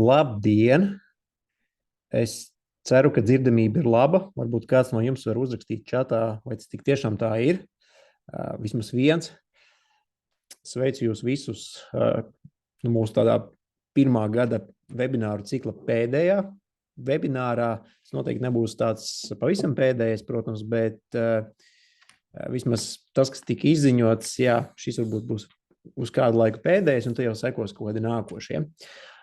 Labdien! Es ceru, ka dzirdamība ir laba. Varbūt kāds no jums var uzrakstīt čatā, vai tas tik tiešām tā ir. Vismaz viens. Sveicu jūs visus mūsu tādā pirmā gada webināru cikla pēdējā webinārā. Tas noteikti nebūs tāds pavisam pēdējais, protams, bet vismaz tas, kas tika izziņots, jā, šis varbūt būs uz kādu laiku pēdējais, un te jau sekos kaut kādi nākošie.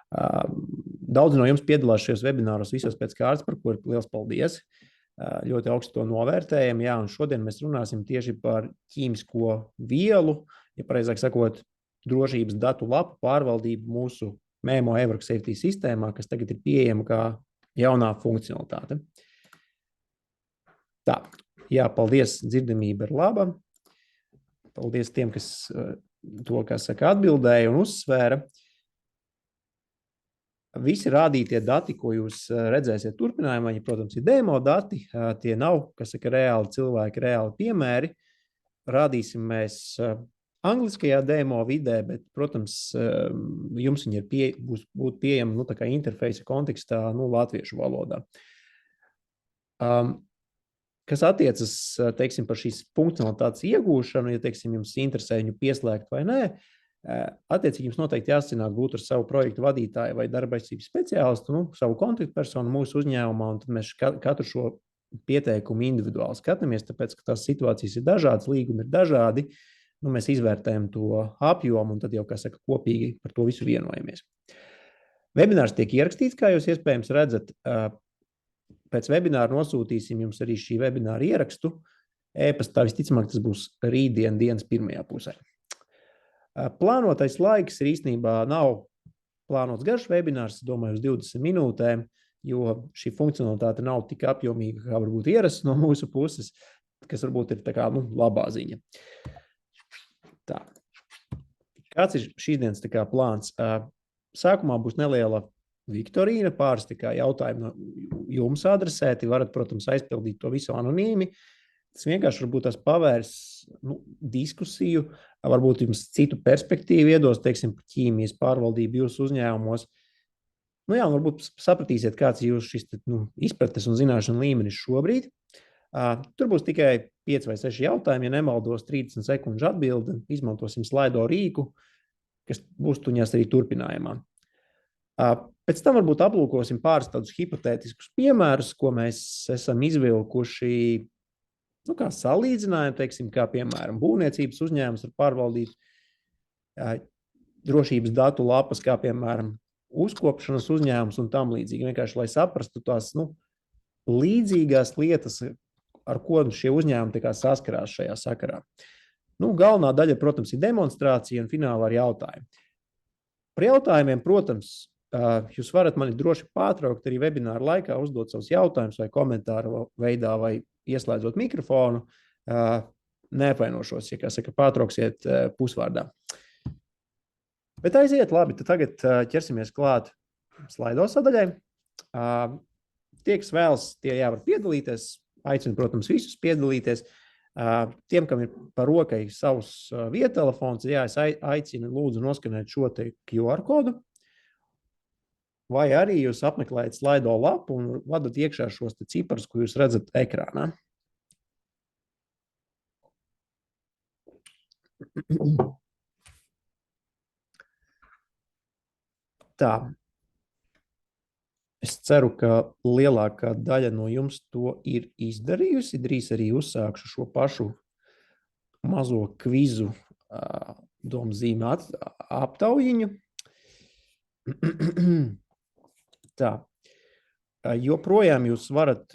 Daudz no jums piedalās šajos webināros visos pēc kārtas, par ko ir liels paldies. Ļoti augstu to novērtējam. Jā, un šodien mēs runāsim tieši par ķīmisko vielu, ja pareizāk sakot, drošības datu lapu pārvaldību mūsu Memo Evroc Safety sistēmā, kas tagad ir pieejama kā jaunā funkcionalitāte. Tā, jā, paldies, dzirdamība ir laba. Paldies tiem, kas to, kā saka, atbildēja un uzsvēra. Visi rādītie dati, ko jūs redzēsiet turpinājumā, ja, protams, ir demo dati, tie nav, kas saka, reāli cilvēki, reāli piemēri. Rādīsim mēs angliskajā demo vidē, bet, protams, jums viņi būs pieejami tā kā interfeisa kontekstā latviešu valodā. Kas attiecas, teiksim, par šīs funkcionalitātes iegūšanu, ja, teiksim, jums interesē viņu pieslēgt vai nē, attiecīgi jums noteikti jāsanāk būt ar savu projektu vadītāju vai darbaizcības speciālistu, savu kontaktpersonu mūsu uzņēmumā, un tad mēs katru šo pieteikumu individuāli skatāmies, tāpēc, ka tās situācijas ir dažādas, līgumi ir dažādi, mēs izvērtējam to apjomu, un tad jau, kā saka, kopīgi par to visu vienojamies. Webinārs tiek ierakstīts, kā jūs iespējams redzat. Pēc webināra nosūtīsim jums arī šī webināra ierakstu. E-pastā visticamāk tas būs rītdien dienas pirmajā pusē. Plānotais laiks ir īstenībā nav plānots garš webinārs, domāju, uz 20 minūtēm, jo šī funkcionalitāte nav tik apjomīga, kā varbūt ierasts no mūsu puses, kas varbūt ir tā kā, labā ziņa. Tā. Kāds ir šīs dienas tā kā plāns? Sākumā būs neliela viktorīna, pāris tā kā jautājumi no jums adresēti, varat, protams, aizpildīt to visu anonīmi. Tas vienkārši varbūt tās pavērs diskusiju, varbūt jums citu perspektīvu iedos, teiksim, par ķīmijas pārvaldību jūsu uzņēmumos. Jā, varbūt sapratīsiet, kāds ir jūsu šis izpratnes un zināšanu līmenis šobrīd. Tur būs tikai 5 vai 6 jautājumi, ja nemaldos, 30 sekundžu atbildi. Izmantosim slaido rīku, kas būs tuņās arī turpinājumā. Pēc tam varbūt aplūkosim pāris tādus hipotētiskus piemērus, ko mēs esam izvilkuši, kā salīdzinājumu, teiksim, kā piemēram būvniecības uzņēmums var pārvaldīt drošības datu lapas, kā piemēram uzkopšanas uzņēmums un tam līdzīgi. Vienkārši, lai saprastu tās līdzīgās lietas, ar ko šie uzņēmumi tā kā saskarās šajā sakarā. Galvenā daļa, protams, ir demonstrācija un finālā ir jautājumi. Par jautājumiem, protams, jūs varat mani droši pārtraukt arī webināra laikā, uzdot savus jautājumus vai komentāru veidā vai ieslēdzot mikrofonu. Neapvainošos, ja, kā saka, pārtrauksiet pusvārdā. Bet aiziet, labi, tad tagad ķersimies klāt slaido sadaļai. Tie, kas vēlas, tie jāvar piedalīties. Aicinu, protams, visus piedalīties. Tiem, kam ir par rokai savs viedtelefons, es aicinu lūdzu noskanēt šo te QR kodu. Vai arī jūs apmeklējat slaido lapu un vadat iekšā šos te ciparus, ko jūs redzat ekrānā. Tā. Es ceru, ka lielākā daļa no jums to ir izdarījusi. Drīz arī uzsākšu šo pašu mazo kvizu domzīmē aptaujiņu. Tā. Joprojām jūs varat,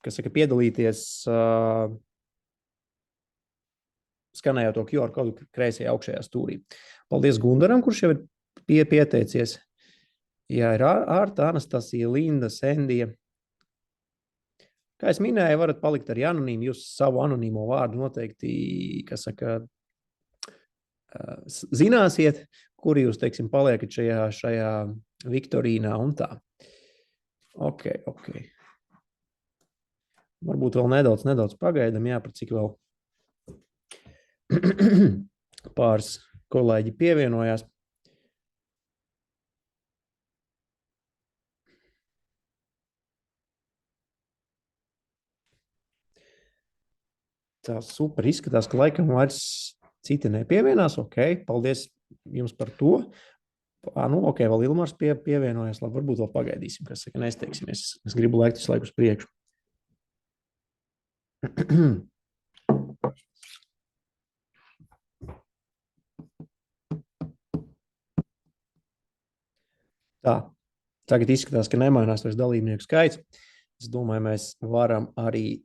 kas saka, piedalīties skanējot to QR kodu kreisajā augšējā stūrī. Paldies Gundaram, kurš jau ir pieteicies. Jā, ir Ārta, Anastasija, Linda, Sendija. Kā es minēju, varat palikt arī anonīmi. Jūs savu anonīmo vārdu noteikti, kas saka, zināsiet, kur jūs, teiksim, paliekat šajā viktorīnā un tā. Ok. Varbūt vēl nedaudz pagaidam, jā, par cik vēl pāris kolēģi pievienojās. Tā super izskatās, ka laikam vairs citi nepievienās. Ok, paldies jums par to. Nu, ok, vēl Ilmars pievienojas. Labi, varbūt vēl pagaidīsim, kas saka, nesteigsimies. Es gribu laikt visu laiku uz priekšu. Tā, tagad izskatās, ka nemainās vairs dalībnieku skaits. Es domāju, mēs varam arī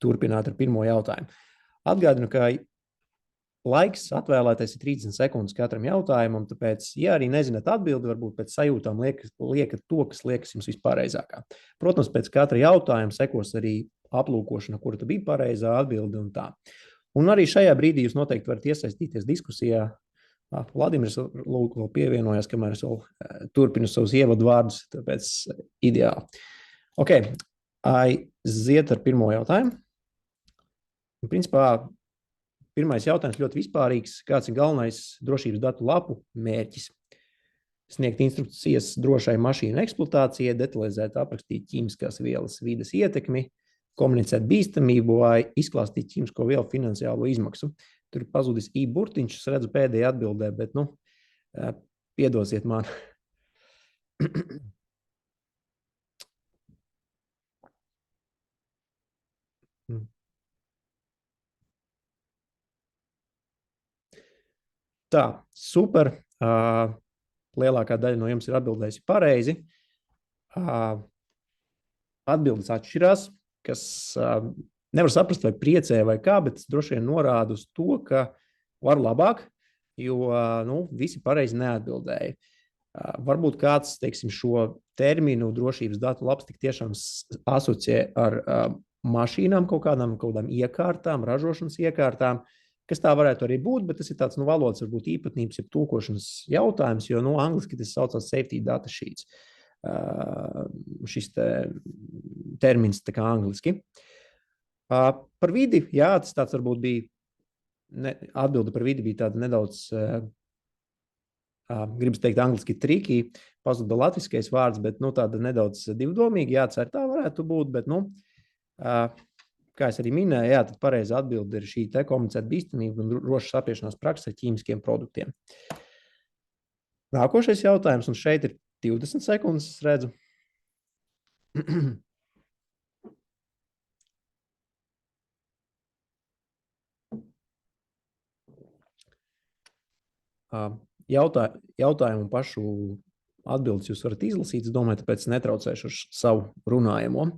turpināt ar pirmo jautājumu. Atgādinu, ka laiks atvēlētais ir 30 sekundes katram jautājumam, tāpēc, ja arī nezināt atbildi, varbūt pēc sajūtām liekat to, kas liekas jums vispareizākā. Protams, pēc katra jautājuma sekos arī aplūkošana, kura tad bija pareizā atbilde un tā. Un arī šajā brīdī jūs noteikti varat iesaistīties diskusijā. Vladimirs lūk vēl pievienojās, kamēr es vēl turpinu savus ievadu vārdus, tāpēc ideāli. Ok, aiziet ar pirmo jautājumu. Un, principā, pirmais jautājums ļoti vispārīgs. Kāds ir galvenais drošības datu lapu mērķis? Sniegt instrukcijas drošai mašīnu eksploatācijai, detalizēt aprakstīt ķīmiskās vielas vides ietekmi, komunicēt bīstamību vai izklāstīt ķīmisko vielu finansiālo izmaksu. Tur ir pazudis burtiņš, es redzu pēdējā atbildē, bet, piedosiet man. Tā, super. Lielākā daļa no jums ir atbildējusi pareizi. Atbildes atšķirās, kas nevar saprast, vai priecē vai kā, bet es droši vien norādu uz to, ka var labāk, jo visi pareizi neatbildēja. Varbūt kāds, teiksim, šo terminu drošības datu labs tik tiešām asociē ar mašīnām, kaut kādām iekārtām, ražošanas iekārtām, kas tā varētu arī būt, bet tas ir tāds valodas varbūt īpatnības, ja tulkošanas jautājums, jo angliski tas saucās safety data sheets. Šis termins tā kā angliski. Par vidi, jā, tas tāds varbūt bija, atbilde par vidi bija tāda nedaudz, gribas teikt angliski triki, pazuda latviskais vārds, bet tāda nedaudz divdomīga, jā, cer tā varētu būt, bet, kā es arī minēju, jā, tad pareiza atbilde ir šī te komunicēt bīstamību un drošas apiešanās prakses ar ķīmiskiem produktiem. Nākošais jautājums, un šeit ir 20 sekundes, es redzu. Jautājumu pašu atbildes jūs varat izlasīt, es domāju, tāpēc netraucēšu uz savu runājamo.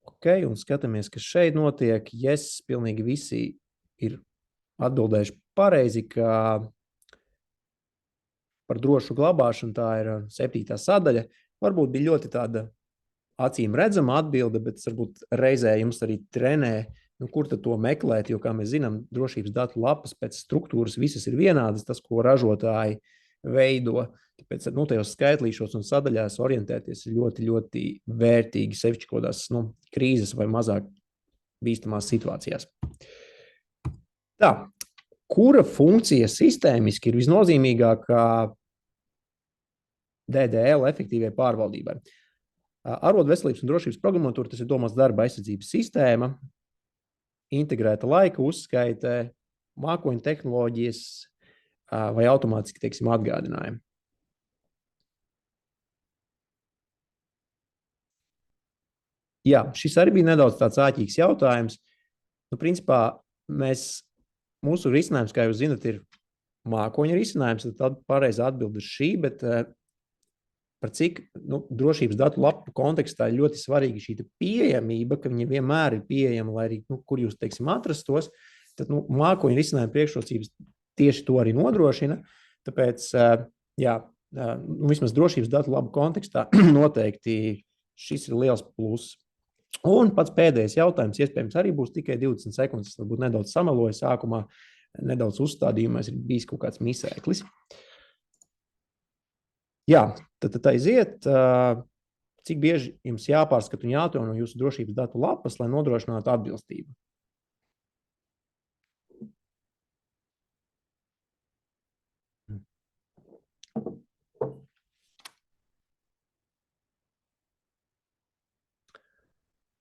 Ok, un skatāmies, kas šeit notiek. Yes, pilnīgi visi ir atbildējuši pareizi, ka par drošu glabāšanu tā ir 7. sadaļa. Varbūt bija ļoti tāda acīm redzama atbilde, bet varbūt reizē jums arī trenē, kur tad to meklēt, jo, kā mēs zinām, drošības datu lapas pēc struktūras visas ir vienādas, tas, ko ražotāji veido. Tāpēc tajos skaitlīšos un sadaļās orientēties ir ļoti, ļoti vērtīgi, sevišķi kodās krīzes vai mazāk bīstamās situācijās. Tā, kura funkcija sistēmiski ir visnozīmīgākā DDL efektīvai pārvaldībai? Arodveselības un drošības programmatūra, tas ir domāts darba aizsardzības sistēma, integrēta laika uzskaite, mākoņu tehnoloģijas vai automātiski, teiksim, atgādinājumi. Jā, šis arī bija nedaudz tāds āķīgs jautājums. Principā mūsu risinājums, kā jūs zinat, ir mākoņu risinājums, tad pareizā atbilde ir šī, bet par cik drošības datu lapu kontekstā ir ļoti svarīga šī pieejamība, ka viņa vienmēr ir pieejama, lai arī, kur jūs, teiksim, atrastos, tad mākoņu risinājuma priekšrocības tieši to arī nodrošina. Tāpēc, jā, vismaz drošības datu labu kontekstā noteikti šis ir liels pluss. Un pats pēdējais jautājums, iespējams, arī būs tikai 20 sekundes, varbūt nedaudz sameloju sākumā, nedaudz uzstādījumais ir bijis kaut kāds misēklis. Jā, tad aiziet, cik bieži jums jāpārskata un jāatjauno jūsu drošības datu lapas, lai nodrošinātu atbilstību.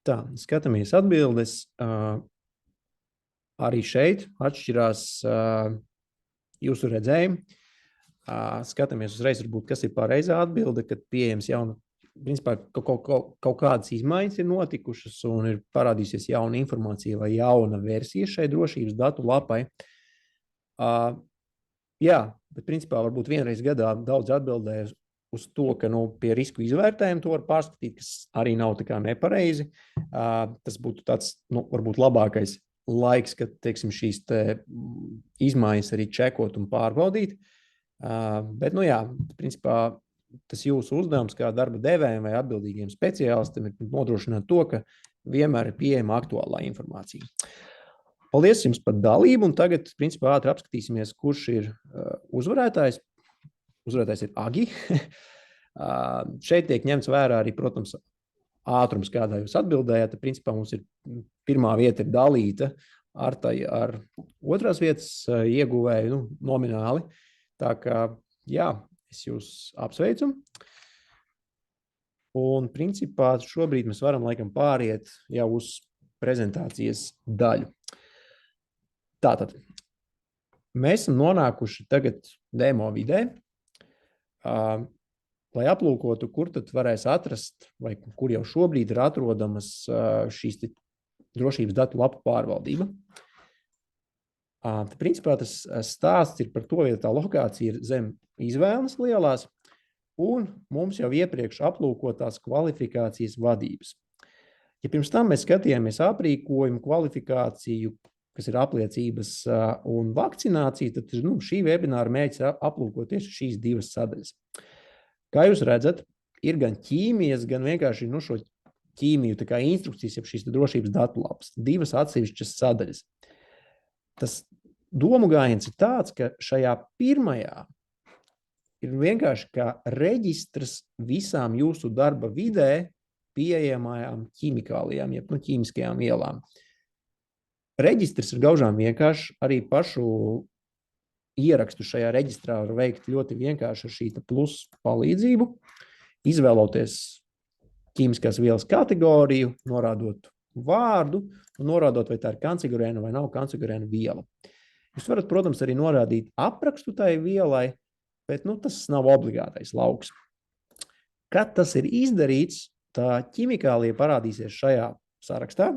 Tā, skatāmies atbildes. arī šeit atšķirās jūsu redzējumi. Skatāmies uzreiz, varbūt, kas ir pareizā atbilde, kad pieejams jauna, principā kaut kādas izmaiņas ir notikušas un ir parādīsies jauna informācija vai jauna versija šai drošības datu lapai. Jā, bet principā varbūt vienreiz gadā daudz atbildēja uz to, ka pie risku izvērtējuma to var pārskatīt, kas arī nav tā kā nepareizi. Tas būtu tāds, varbūt labākais laiks, kad, teiksim, šīs izmaiņas arī čekot un pārbaudīt. Bet, jā, principā tas jūsu uzdevums kā darba devējiem vai atbildīgiem speciālistiem ir nodrošināt to, ka vienmēr ir pieejama aktuālā informācija. Paldies jums par dalību, un tagad, principā, ātri apskatīsimies, kurš ir uzvarētājs. Uzvarētājs ir Agi. Šeit tiek ņemts vērā arī, protams, ātrums, kādā jūs atbildējāt. Principā mums ir pirmā vieta ir dalīta ar otrās vietas ieguvēju nomināli. Tā kā, jā, es jūs apsveicu. Un, principā, šobrīd mēs varam laikam pāriet jau uz prezentācijas daļu. Tātad, mēs esam nonākuši tagad demo vidē, lai aplūkotu, kur tad varēs atrast, vai kur jau šobrīd ir atrodamas šīs drošības datu lapu pārvaldība. Principā tas stāsts ir par to, ja tā lokācija ir zem izvēles lielās, un mums jau iepriekš aplūkotās kvalifikācijas vadības. Ja pirms tam mēs skatījāmies aprīkojumu, kvalifikāciju, kas ir apliecības un vakcinācija, tad šī webināra mērķis ir aplūkot tieši šīs divas sadaļas. Kā jūs redzat, ir gan ķīmijas, gan vienkārši šo ķīmiju, tā kā instrukcijas, jeb šīs drošības datu lapas, divas atsevišķas sadaļas. Tas domu gājiens ir tāds, ka šajā pirmajā ir vienkārši kā reģistrs visām jūsu darba vidē pieejamajām ķimikālijām, jeb ķīmiskajām vielām. Reģistrs ir gaužām vienkārši, arī pašu ierakstu šajā reģistrā var veikt ļoti vienkārši ar šī plus palīdzību, izvēloties ķīmiskās vielas kategoriju, norādot vārdu un norādot, vai tā ir kancerogēna vai nav kancerogēna viela. Jūs varat, protams, arī norādīt aprakstu tai vielai, bet tas nav obligātais lauks. Kad tas ir izdarīts, tā ķimikālija parādīsies šajā sarakstā.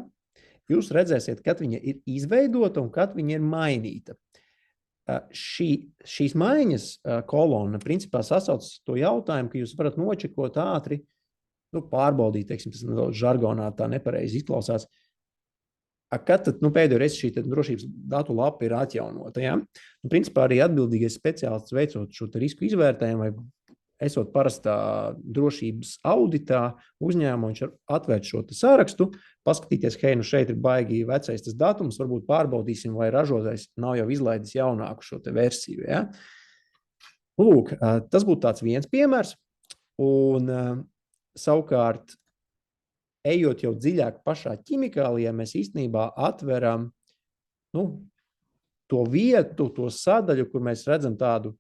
Jūs redzēsiet, kad viņa ir izveidota un kad viņa ir mainīta. Šīs maiņas kolona principā sasaucas to jautājumu, ka jūs varat nočekot ātri, pārbaudīt, teiksim, tas nedaudz žargonā tā nepareizi izklausās, kad tad pēdējo reizi šī drošības datu lapa ir atjaunota. Ja? Principā arī atbildīgais speciālists veicot šo risku izvērtējumu vai esot parastā drošības auditā uzņēmumā, viņš atvērt šo sarakstu, paskatīties, hei, šeit ir baigi vecais tas datums, varbūt pārbaudīsim, vai ražotājs nav jau izlaidis jaunāku šo versiju. Ja? Lūk, tas būtu tāds viens piemērs. Un savukārt, ejot jau dziļāk pašā ķimikālijā, mēs īstenībā atveram to vietu, to sadaļu, kur mēs redzam tādu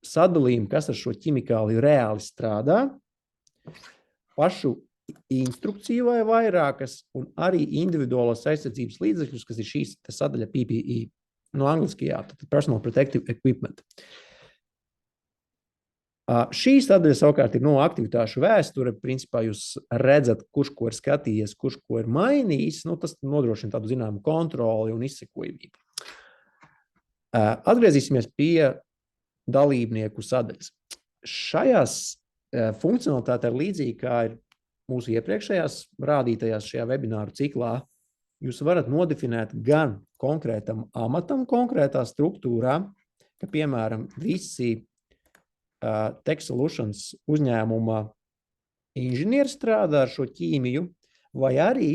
sadalījumu, kas ar šo ķimikāliju reāli strādā, pašu instrukciju vai vairākas, un arī individuālās aizsardzības līdzekļus, kas ir šīs sadaļa PPE, no angliskajā, tad Personal Protective Equipment. Šī sadaļa savukārt ir aktivitāšu vēsture. Principā jūs redzat, kurš ko ir skatījies, kurš ko ir mainījis. Tas nodrošina tādu zināmu kontroli un izsekojamību. Atgriezīsimies pie dalībnieku sadaļas. Šajās funkcionalitāte ir līdzīgi, kā ir mūsu iepriekšējās rādītajās šajā webināru ciklā. Jūs varat nodefinēt gan konkrētam amatam, konkrētā struktūrā, ka, piemēram, visi Tech Solutions uzņēmuma inženieri strādā ar šo ķīmiju, vai arī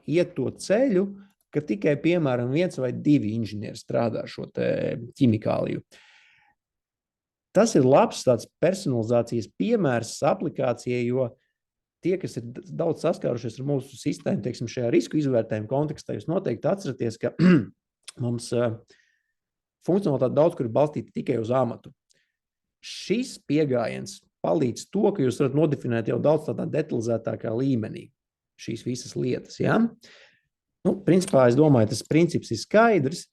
iet to ceļu, ka tikai, piemēram, 1 vai 2 inženieri strādā ar šo ķimikāliju. Tas ir labs tāds personalizācijas piemērs aplikācijai, jo tie, kas ir daudz saskārušies ar mūsu sistēmu, teiksim, šajā risku izvērtējuma kontekstā, jūs noteikti atceraties, ka mums funkcionalitāte daudz, kur ir balstīta tikai uz amatu. Šis pieejams palīdz to, ka jūs varat nodefinēt jau daudz tādā detalizētākā līmenī šīs visas lietas. Ja? Principā, es domāju, tas princips ir skaidrs.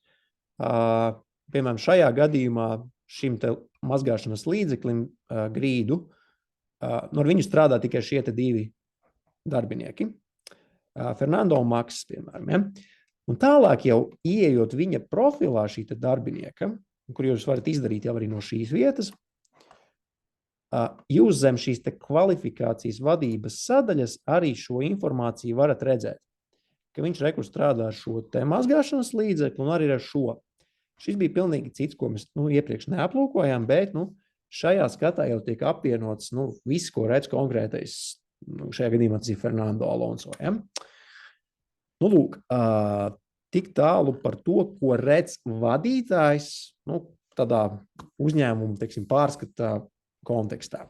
Piemēram, šajā gadījumā šim te mazgāšanas līdzeklim grīdu, ar viņu strādā tikai šie te divi darbinieki. Fernando un Maks, piemēram. Ja? Un tālāk jau ieejot viņa profilā šī te darbinieka, kur jūs varat izdarīt jau arī no šīs vietas, jūs zem šīs te kvalifikācijas vadības sadaļas arī šo informāciju varat redzēt, ka viņš rekur strādā ar šo te mazgāšanas līdzekli un arī ar šo. Šis bija pilnīgi cits, ko mēs iepriekš neaplūkojām, bet šajā skatā jau tiek apvienots viss, ko redz konkrētais, šajā gadījumā tas ir Fernando Alonso. Ja? Lūk, tik tālu par to, ko redz vadītājs tādā uzņēmuma, teiksim, pārskatā kontekstā.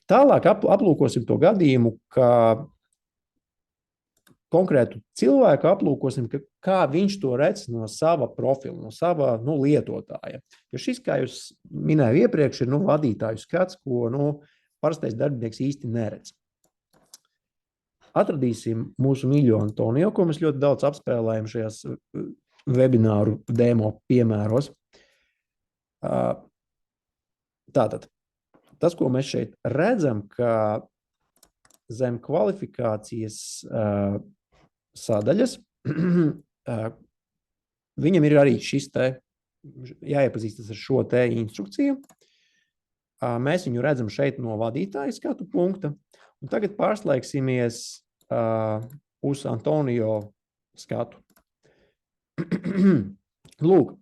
Tālāk aplūkosim to gadījumu, ka konkrētu cilvēku aplūkosim, kā viņš to redz no sava profila, no sava lietotāja. Jo šis, kā jūs minēju iepriekš, ir vadītāju skats, ko parastais darbinieks īsti neredz. Atradīsim mūsu mīļo Antonio, ko mēs ļoti daudz apspēlējam šajās webināru demo piemēros. Tātad, tas, ko mēs šeit redzam, ka zem kvalifikācijas sadaļas viņam ir arī šis te jāiepazīstas ar šo te instrukciju. Mēs viņu redzam šeit no vadītāja skatu punkta. Un tagad pārslēgsimies uz Antonio skatu. Lūk,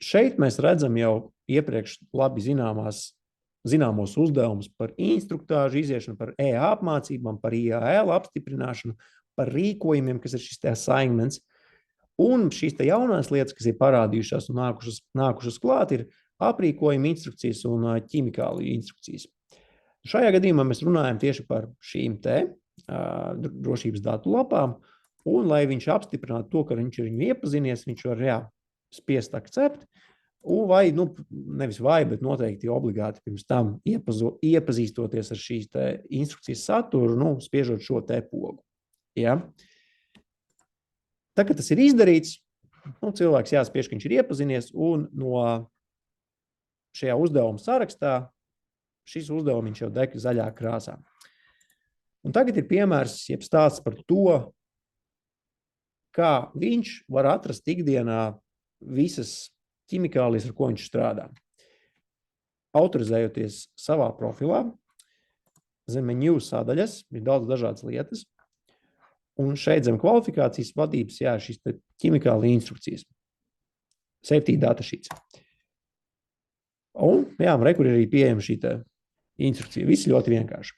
šeit mēs redzam jau iepriekš labi zināmos uzdevumus par instruktāžu iziešanu, par EA apmācībām, par IAL apstiprināšanu, par rīkojumiem, kas ir šis te assignments. Un šīs te jaunās lietas, kas ir parādījušās un nākušas klāt, ir aprīkojuma instrukcijas un ķimikāliju instrukcijas. Šajā gadījumā mēs runājam tieši par šīm te drošības datu lapām, un lai viņš apstiprinātu to, ka viņš ir viņu iepazinies, viņš var spiest akcept, vai, nevis vai, bet noteikti obligāti pirms tam iepazīstoties ar šīs te instrukcijas saturu, spiežot šo te pogu. Ja? Tā, kad tas ir izdarīts, cilvēks jāspiež, ka viņš ir iepazinies, un no šajā uzdevuma sarakstā šis uzdevums jau deg zaļā krāsā. Un tagad ir piemērs, jeb stāsts par to, kā viņš var atrast ikdienā visas ķimikālijas, ar ko viņš strādā. Autorizējoties savā profilā, zem menu sadaļas ir daudz dažādas lietas, un šeit zem kvalifikācijas vadības šīs ķimikālija instrukcijas. Safety data sheets. Un, rekur ir arī pieejama šī instrukcija. Viss ļoti vienkārši.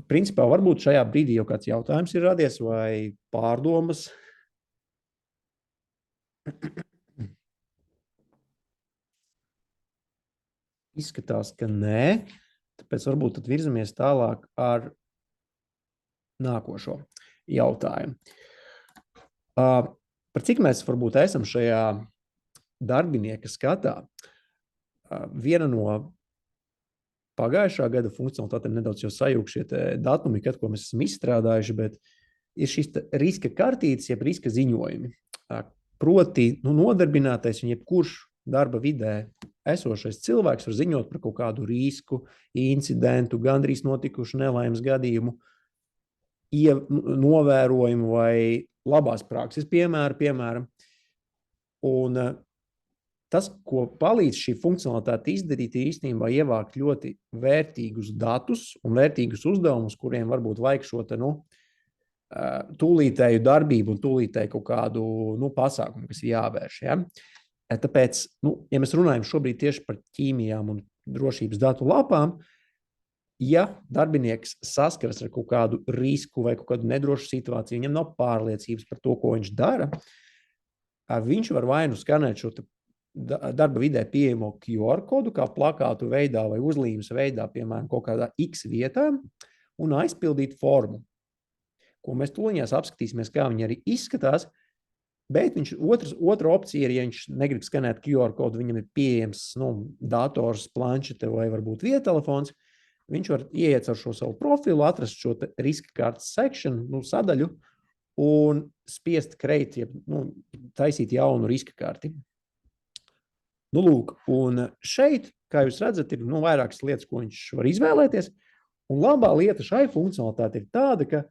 Principā varbūt šajā brīdī jau kāds jautājums ir radies vai pārdomas. Izskatās, ka nē, tāpēc varbūt tad virzamies tālāk ar nākošo jautājumu. Par cik mēs varbūt esam šajā darbinieka skatā? Viena no pagājušā gada funkcionalitātēm nedaudz jau sajūg šie datumi, ko mēs esam izstrādājuši, bet ir šis riska kartītes, jeb riska ziņojumi. Proti, nodarbinātais un jebkurš darba vidē esošais cilvēks var ziņot par kaut kādu risku, incidentu, gandrīz notikušu nelaimes gadījumu, novērojumu vai labās prakses piemēram. Un tas, ko palīdz šī funkcionalitāte izdarīt, ir īstenībā ievākt ļoti vērtīgus datus un vērtīgus uzdevumus, kuriem varbūt vajag šo tūlītēju darbību un tūlītēju kaut kādu pasākumu, kas ir jāvērš. Ja? Tāpēc, ja mēs runājam šobrīd tieši par ķīmijām un drošības datu lapām, ja darbinieks saskaras ar kaut kādu risku vai kaut kādu nedrošu situāciju, viņam nav pārliecības par to, ko viņš dara, viņš var vai nu skanēt šo darba vidē pieejamo QR kodu, kā plakātu veidā vai uzlīmes veidā, piemēram, kaut kādā X vietā, un aizpildīt formu, ko mēs tūliņās apskatīsimies, kā viņi arī izskatās, bet otra opcija ir, ja viņš negrib skanēt QR kodu, viņam ir pieejams dators, planšete vai varbūt viedtelefons, viņš var ieiet ar šo savu profilu, atrast šo riska kartes section, sadaļu un spiest create, taisīt jaunu riska karti. Lūk, un šeit, kā jūs redzat, ir vairākas lietas, ko viņš var izvēlēties. Un labā lieta šai funkcionalitāte ir tāda, ka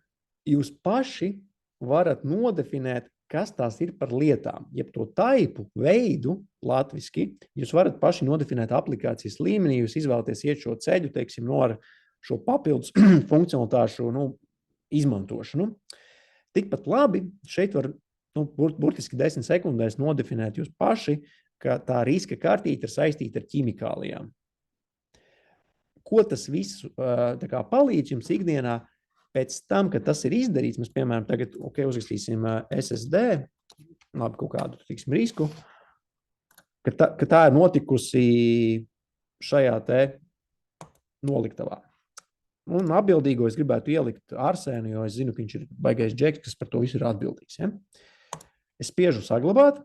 jūs paši varat nodefinēt, kas tās ir par lietām. Jeb to taipu, veidu, latviski, jūs varat paši nodefinēt aplikācijas līmenī, jūs izvēlaties iet šo ceļu, teiksim, ar šo papildus funkcionalitāšu izmantošanu. Tikpat labi, šeit var burtiski 10 sekundēs nodefinēt jūs paši, ka tā riska kartīte ir saistīta ar ķimikālijām. Ko tas viss palīdz jums ikdienā? Pēc tam, kad tas ir izdarīts, mēs, piemēram, tagad uzrakstīsim SSD, labi, kaut kādu risku, ka tā ir notikusi šajā te noliktavā. Un atbildīgo es gribētu ielikt Arsēnu, jo es zinu, ka viņš ir baigais džeks, kas par to visu ir atbildīgs. Ja? Es spiežu saglabāt,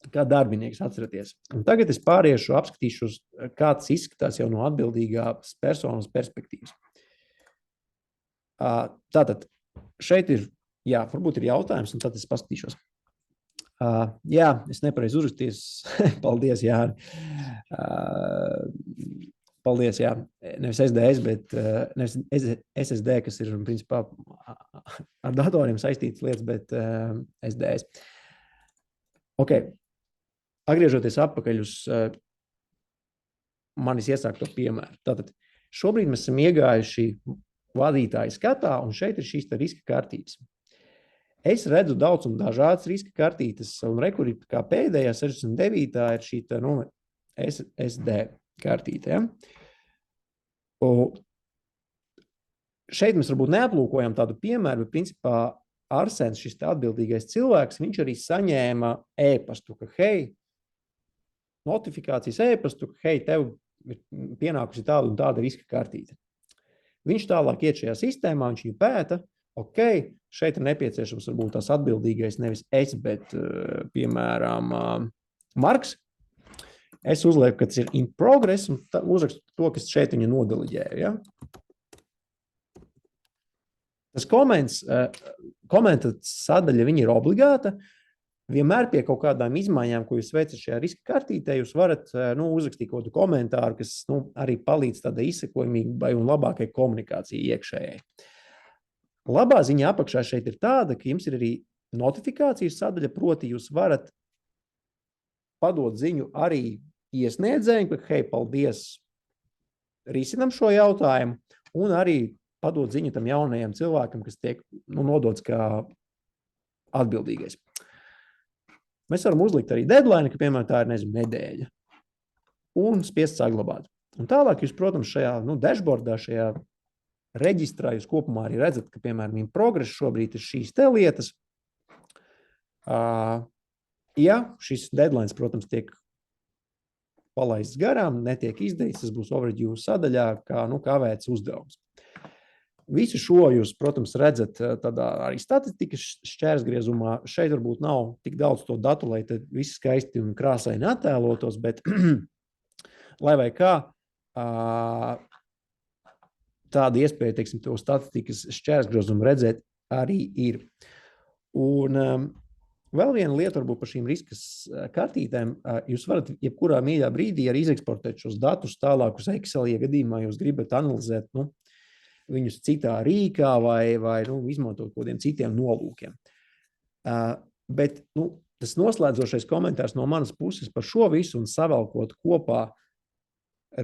kā darbinieks atceraties. Un tagad es pāriešu, apskatīšu, kā tas izskatās jau no atbildīgās personas perspektīvas. Tātad šeit ir, varbūt ir jautājums, un tad es paskatīšos. Es nepareizi uzrakstījos. Paldies, Jāni. Paldies, jā. Nevis SDS, bet nevis SSD, kas ir, principā, ar datoriem saistītas lietas, bet SDS. Ok. Atgriežoties atpakaļ uz manis iesākto piemēru. Tātad šobrīd mēs esam iegājuši vadītāja skatā, un šeit ir šīs riska kartītes. Es redzu daudz un dažādas riska kartītes, un rekurī, kā pēdējā 69. ir šī SSD kartīte. Ja? Šeit mēs varbūt neaplūkojam tādu piemēru, bet principā Arsēns, šis atbildīgais cilvēks, viņš arī saņēma e-pastu, ka hei, notifikācijas e-pastu, ka hei, tev ir pienākusi tāda un tāda riska kartīte. Viņš tālāk iet šajā sistēmā, viņš viņu pēta, ok, šeit ir nepieciešams varbūt tās atbildīgais nevis es, bet, piemēram, Marks. Es uzlieku, ka tas ir in progress, un uzrakstu to, kas šeit viņa nodeliģēja. Ja? Tas komenta sadaļa, viņa ir obligāta. Vienmēr pie kaut kādām izmaiņām, ko jūs veicat šajā riska kartītē, jūs varat uzrakstīt kaut kādu komentāru, kas arī palīdz tādai izsekojamībai un labākai komunikācijai iekšējai. Labā ziņa apakšā šeit ir tāda, ka jums ir arī notifikācijas sadaļa, proti jūs varat padot ziņu arī iesniedzējiem, ka hei, paldies, risinam šo jautājumu, un arī padot ziņu tam jaunajam cilvēkam, kas tiek nodots kā atbildīgais. Mēs varam uzlikt arī deadline, ka, piemēram, tā ir, nedēļa, un spiest saglabāt. Un tālāk jūs, protams, šajā, dashboardā, šajā reģistrā jūs kopumā arī redzat, ka, piemēram, in progress šobrīd ir šīs te lietas. Ja šis deadlines, protams, tiek palaists garām, netiek izdarīts, tas būs overdue sadaļā, kā veids uzdevums. Visu šo jūs, protams, redzat tādā arī statistikas šķērsgriezumā. Šeit varbūt nav tik daudz to datu, lai te viss skaisti un krāsaini attēlotos, bet lai vai kā, tāda iespēja, teiksim, to statistikas šķērsgriezumu redzēt arī ir. Un vēl viena lieta varbūt par šīm riskas kartītēm, jūs varat jebkurā mīļā brīdī arī izeksportēt šos datus tālāk uz Excel, ja gadījumā jūs gribat analizēt, viņus citā rīkā vai izmantot kādiem citiem nolūkiem. Bet tas noslēdzošais komentārs no manas puses par šo visu un savalkot kopā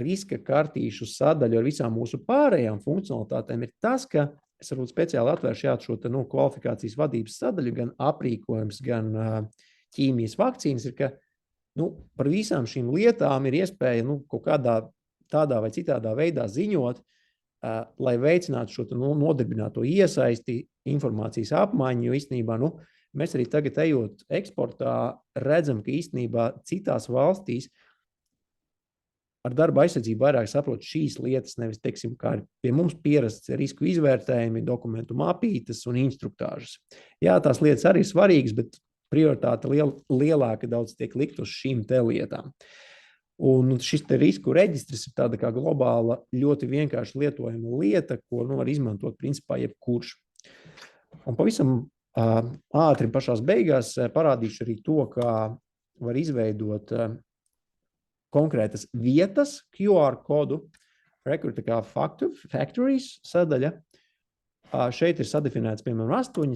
riska kartīšu sadaļu ar visām mūsu pārējām funkcionalitātēm ir tas, ka es varbūt speciāli atvēršu šo kvalifikācijas vadības sadaļu, gan aprīkojums, gan ķīmijas vakcīnas, ir, ka par visām šīm lietām ir iespēja kaut kādā tādā vai citādā veidā ziņot, lai veicinātu šo nodarbināto iesaisti, informācijas apmaiņu, jo īstenībā, mēs arī tagad ejot eksportā redzam, ka īstenībā citās valstīs ar darba aizsardzību vairāk saprot šīs lietas, nevis, teiksim, kā pie mums pierasts risku izvērtējumi, dokumentu mapītes un instruktāžas. Jā, tās lietas arī svarīgas, bet prioritāte lielāka daudz tiek likt uz šīm te lietām. Un šis te risku reģistrs ir tāda kā globāla, ļoti vienkārši lietojama lieta, ko var izmantot principā jebkurš. Un pavisam ātri pašās beigās parādīšu arī to, kā var izveidot konkrētas vietas QR kodu, tā kā factories sadaļa. Šeit ir sadefinēts, piemēram, 8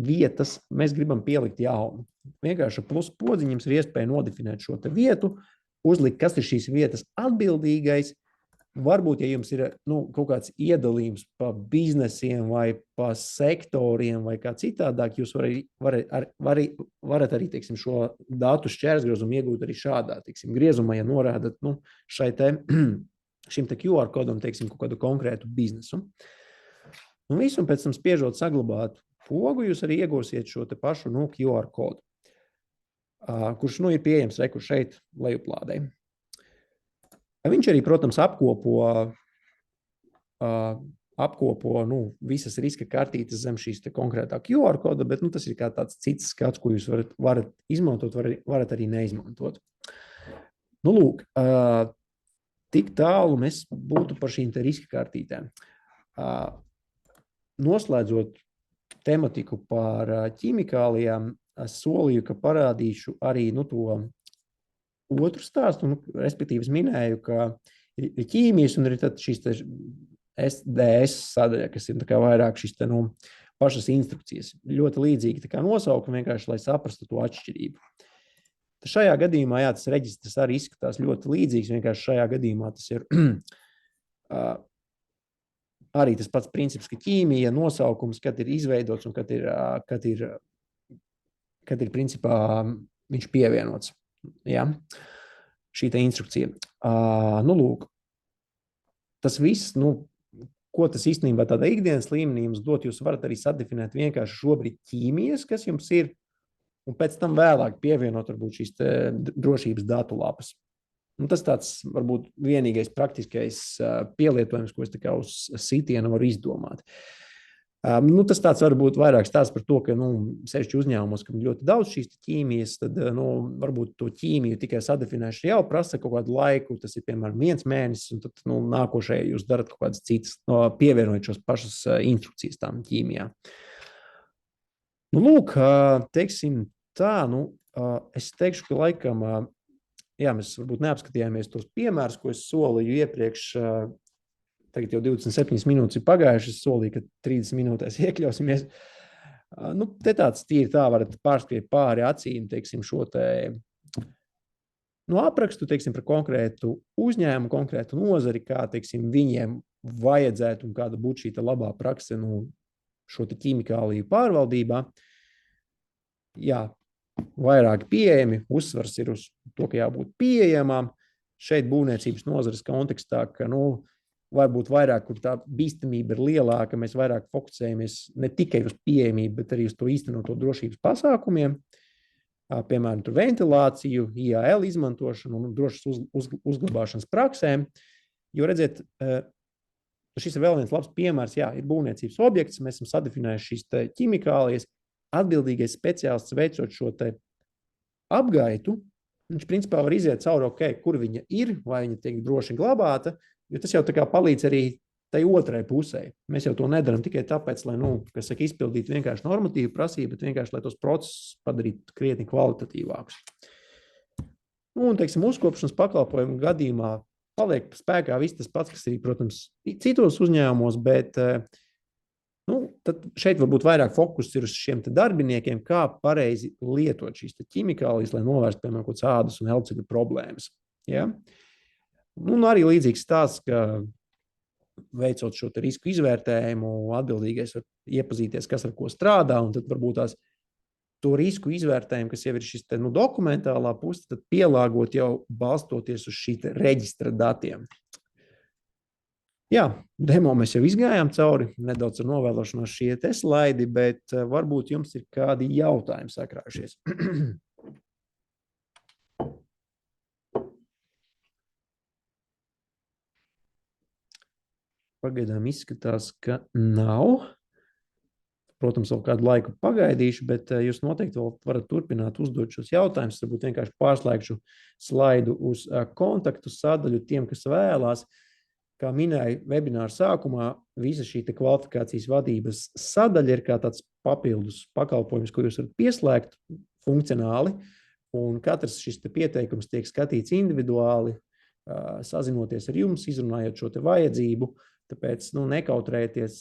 vietas, mēs gribam pielikt jaunu. Vienkārši plus podziņums ir iespēja nodefinēt šo te vietu, uzlikt, kas ir šīs vietas atbildīgais. Varbūt, ja jums ir kaut kāds iedalījums pa biznesiem vai pa sektoriem vai kā citādāk, jūs varat arī teiksim, šo datu šķērsgrozumu iegūt arī šādā teiksim, griezumā, ja norādat šim te QR kodam teiksim, kaut kādu konkrētu biznesu. Un visu, un pēc tam spiežot saglabāt pogu, jūs arī iegūsiet šo te pašu QR kodu, kurš ir pieejams kur šeit lejuplādē. Viņš arī, protams, apkopo visas riska kartītes zem šīs te konkrētā QR koda, bet tas ir kā tāds cits skats, ko jūs varat izmantot, varat arī neizmantot. Lūk, tik tālu mēs būtu par šīm te riska kartītēm. Noslēdzot tematiku par ķimikālijām, es solīju, ka parādīšu arī to otru stāstu, respektīvi es minēju, ka ir ķīmijas un ir tad šīs SDS sadaļa, kas ir tā kā vairāk šīs pašas instrukcijas. Ļoti līdzīgi tā kā nosaukumi, vienkārši, lai saprastu to atšķirību. Šajā gadījumā, jā, tas reģistrs arī izskatās ļoti līdzīgs, vienkārši šajā gadījumā tas ir arī tas pats princips, ka ķīmija nosaukums, kad ir izveidots un kad ir principā viņš pievienots. Ja? Šī te instrukcija. Lūk, tas viss, ko tas īstenībā tādā ikdienas līmenī jums dot, jūs varat arī sadefinēt vienkārši šobrīd ķīmijas, kas jums ir, un pēc tam vēlāk pievienot varbūt šīs te drošības datu lapas. Tas tāds varbūt vienīgais praktiskais pielietojums, ko es tā kā uz sitienu varu izdomāt. Tas tāds varbūt vairāk stāsts par to, ka sevišķi uzņēmumos, kam ļoti daudz šīs ķīmijas, tad varbūt to ķīmiju tikai sadefinēšana jau prasa kaut kādu laiku, tas ir piemēram 1 mēnesis, un tad nākošajā jūs darat kaut kādas citas, pievienojot šos pašas instrukcijas tām ķīmijām. Lūk, teiksim tā, es teikšu, ka laikam jā, mēs varbūt neapskatījāmies tos piemērus, ko es solīju iepriekš. Tagad jau 27 minūtes ir pagājušas, es solīju, ka 30 minūtēs iekļausimies. Te tāds tīri tā varat pārskriet pāri acīm, teiksim, šo te aprakstu, teiksim, par konkrētu uzņēmumu, konkrētu nozari, kā, teiksim, viņiem vajadzētu un kāda būtu šī te labā prakse, šo te ķimikāliju pārvaldībā. Jā. Vairāk pieejami, uzsvars ir uz to, ka jābūt pieejamām. Šeit būvniecības nozares kontekstā, ka varbūt vairāk, kur tā bīstamība ir lielāka, mēs vairāk fokusējamies ne tikai uz pieejamību, bet arī uz to īstenoto drošības pasākumiem. Piemēram, tur ventilāciju, IAL izmantošanu un drošas uzglabāšanas praksēm. Jo redziet, šis ir vēl viens labs piemērs, jā, ir būvniecības objekts, mēs esam sadefinējuši šīs ķimikālijas. Atbildīgais speciālists veicot šo te apgaitu, viņš principā var iziet cauri, kur viņa ir, vai viņa tiek droši glabāta, jo tas jau tā kā palīdz arī tai otrai pusē. Mēs jau to nedaram tikai tāpēc, lai, kas saka, izpildīt vienkārši normatīvu prasību, bet vienkārši, lai tos procesus padarītu krietni kvalitatīvākus. Un, teiksim, uzkopšanas pakalpojumu gadījumā paliek spēkā viss tas pats, kas arī, protams, citos uzņēmumos, bet tad šeit varbūt vairāk fokus ir uz šiem te darbiniekiem, kā pareizi lietot šīs te ķimikālijas, lai novērstu, piemēram, kaut kādas ādas un elpceļu problēmas. Ja? Arī līdzīgs stāsts, ka veicot šo te risku izvērtējumu, atbildīgais var iepazīties, kas ar ko strādā, un tad varbūt to risku izvērtējumu, kas jau ir šis te, dokumentālā puse, tad pielāgot jau balstoties uz šī te reģistra datiem. Jā, demo mēs jau izgājām cauri, nedaudz ar novēlošanos šie te slaidi, bet varbūt jums ir kādi jautājumi sakrājušies. Pagaidām izskatās, ka nav. protams, vēl kādu laiku pagaidīšu, bet jūs noteikti vēl varat turpināt uzdot šos jautājumus. Varbūt vienkārši pārslēgšu slaidu uz kontaktu sadaļu tiem, kas vēlās. Kā minēju webināru sākumā, visa šī kvalifikācijas vadības sadaļa ir kā tāds papildus pakalpojums, ko jūs varat pieslēgt funkcionāli, un katrs šis pieteikums tiek skatīts individuāli, sazinoties ar jums, izrunājot šo vajadzību. Tāpēc nekautrējieties,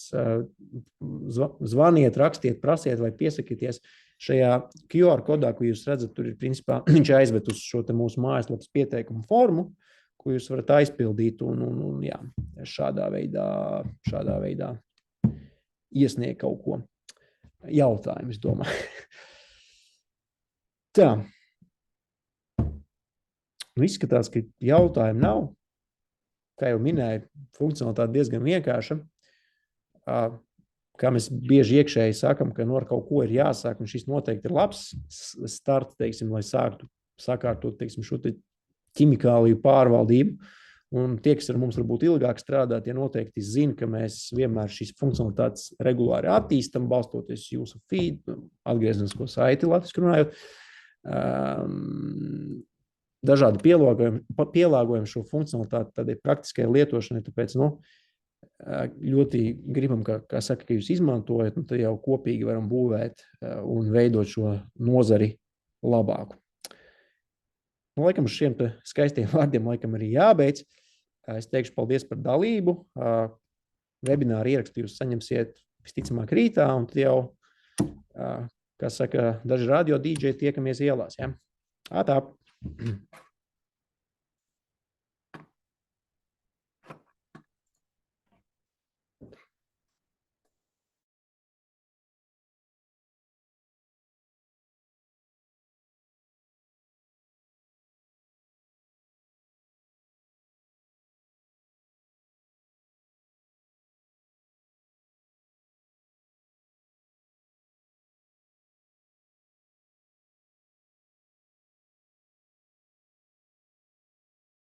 zvaniet, rakstiet, prasiet vai piesakieties. Šajā QR kodā, ko jūs redzat, tur ir principā viņš aizved uz šo mūsu mājaslapas pieteikumu formu, ko jūs varat aizpildīt un jā, šādā veidā iesniegt kaut ko. Jautājumu, es domāju. Tā. Izskatās, ka jautājumu nav. Kā jau minēju, funkcionalitāte diezgan vienkārša. Kā mēs bieži iekšēji sakam, ka ar kaut ko ir jāsāk, un šis noteikti ir labs starts, teiksim, lai sāktu sakārtot, teiksim, šo ķimikāliju pārvaldību. Un tie, kas ar mums varbūt ilgāk strādā, tie noteikti zina, ka mēs vienmēr šīs funkcionalitātes regulāri attīstam, balstoties jūsu feed, atgriezenisko saiti, latviski runājot. Dažādi pielāgojumi šo funkcionalitāti tādai praktiskai lietošanai, tāpēc ļoti gribam, kā saka, ka jūs izmantojat, tad jau kopīgi varam būvēt un veidot šo nozari labāku. Laikam uz šiem skaistiem vārdiem laikam arī jābeidz. Es teikšu paldies par dalību. Webināru ierakstu jūs saņemsiet visticamāk rītā, un tad jau, kā saka, daži radio DJ tiekamies ielās. Ja? Ātā!